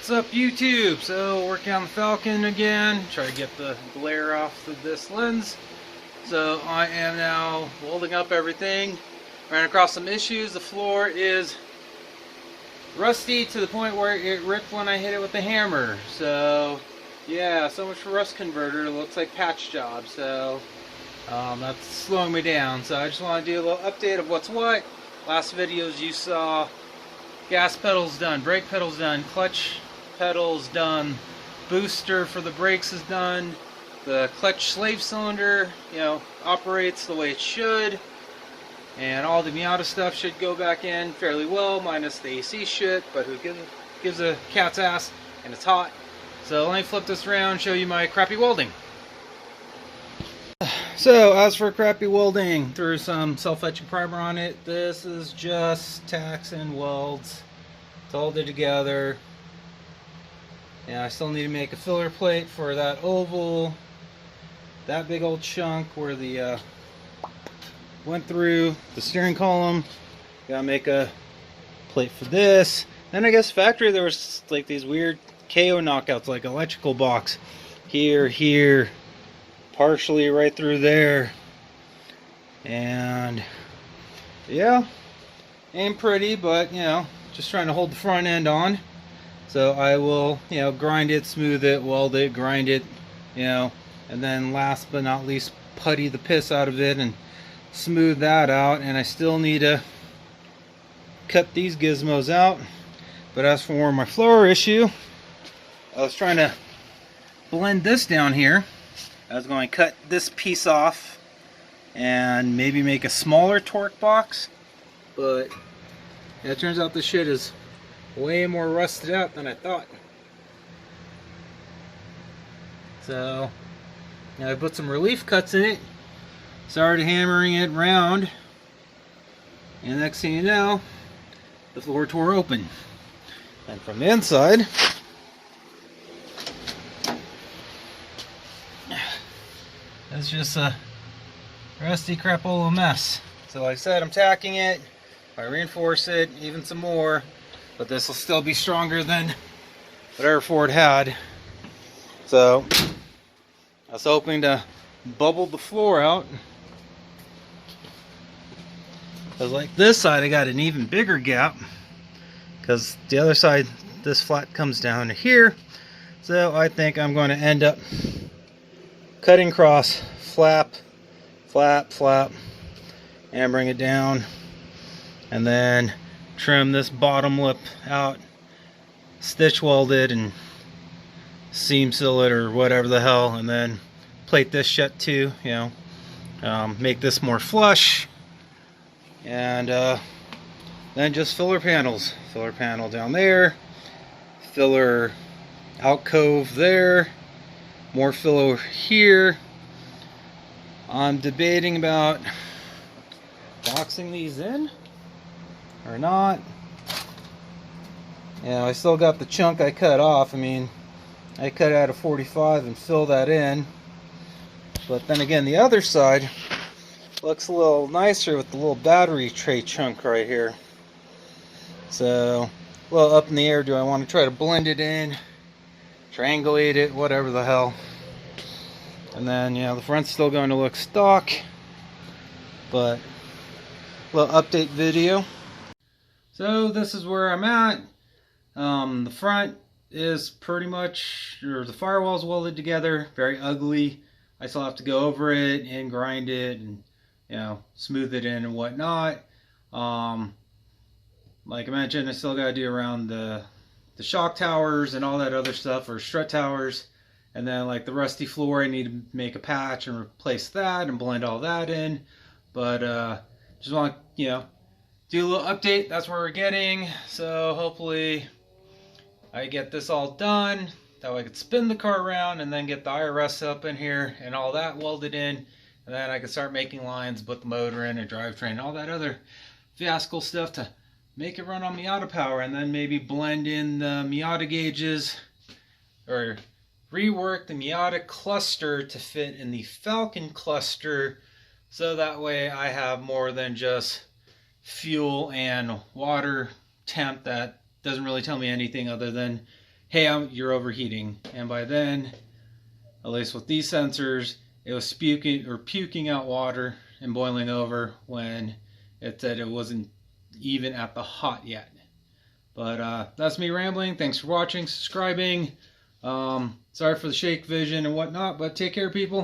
What's up, YouTube? So working on the Falcon again, try to get the glare off of this lens. So I am now welding up everything. Ran across some issues. The floor is rusty to the point where it ripped when I hit it with the hammer. So yeah, so much for rust converter. It looks like patch job. So that's slowing me down. So I just want to do a little update of what's what. Last videos you saw gas pedals done, brake pedals done, clutch pedals done, booster for the brakes is done, the clutch slave cylinder, operates the way it should, and all the Miata stuff should go back in fairly well, minus the AC shit, but who gives a cat's ass, and it's hot. So let me flip this around, show you my crappy welding. So as for crappy welding, threw some self-etching primer on it. This is just tacks and welds. It's all did together. And I still need to make a filler plate for that oval. That big old chunk where the went through the steering column. Gotta make a plate for this. Then I guess factory there was like these weird KO knockouts, like electrical box. Here, partially right through there. And yeah, ain't pretty, but just trying to hold the front end on. So I will, grind it, smooth it, weld it, grind it, and then last but not least, putty the piss out of it and smooth that out. And I still need to cut these gizmos out. But as for my floor issue, I was trying to blend this down here. I was going to cut this piece off and maybe make a smaller torque box. But yeah, it turns out this shit is way more rusted out than I thought. So I put some relief cuts in it, started hammering it round, and next thing you know, the floor tore open. And from the inside, it's just a rusty crapola mess. So like I said, I'm tacking it. I reinforce it even some more, but this will still be stronger than whatever Ford had. So I was hoping to bubble the floor out. Because like this side I got an even bigger gap, because the other side, this flat comes down to here. So I think I'm going to end up cutting across, flap, and bring it down, and then trim this bottom lip out, stitch weld it and seam seal it or whatever the hell, and then plate this shut too, make this more flush, and then just filler panels. Filler panel down there, filler alcove there, more filler here. I'm debating about boxing these in or not. I still got the chunk I cut off. I cut out a 45 and fill that in. But then again, the other side looks a little nicer with the little battery tray chunk right here. So, a little up in the air. Do I want to try to blend it in, triangulate it, whatever the hell. And then, the front's still going to look stock. But, a little update video. So, this is where I'm at. The front is pretty much, or the firewall's welded together, very ugly. I still have to go over it and grind it and, smooth it in and whatnot. Like I mentioned, I still got to do around the shock towers and all that other stuff, or strut towers. And then like the rusty floor, I need to make a patch and replace that and blend all that in. But just want to, do a little update. That's where we're getting. So hopefully I get this all done. That way I could spin the car around and then get the IRS up in here and all that welded in. And then I can start making lines, put the motor in and drivetrain, all that other fiasco stuff to make it run on Miata power. And then maybe blend in the Miata gauges, or rework the Miata cluster to fit in the Falcon cluster, so that way I have more than just fuel and water temp that doesn't really tell me anything other than hey, you're overheating. And by then, at least with these sensors, it was puking out water and boiling over when it said it wasn't even at the hot yet. But that's me rambling. Thanks for watching, subscribing. Sorry for the shake vision and whatnot, but take care, people.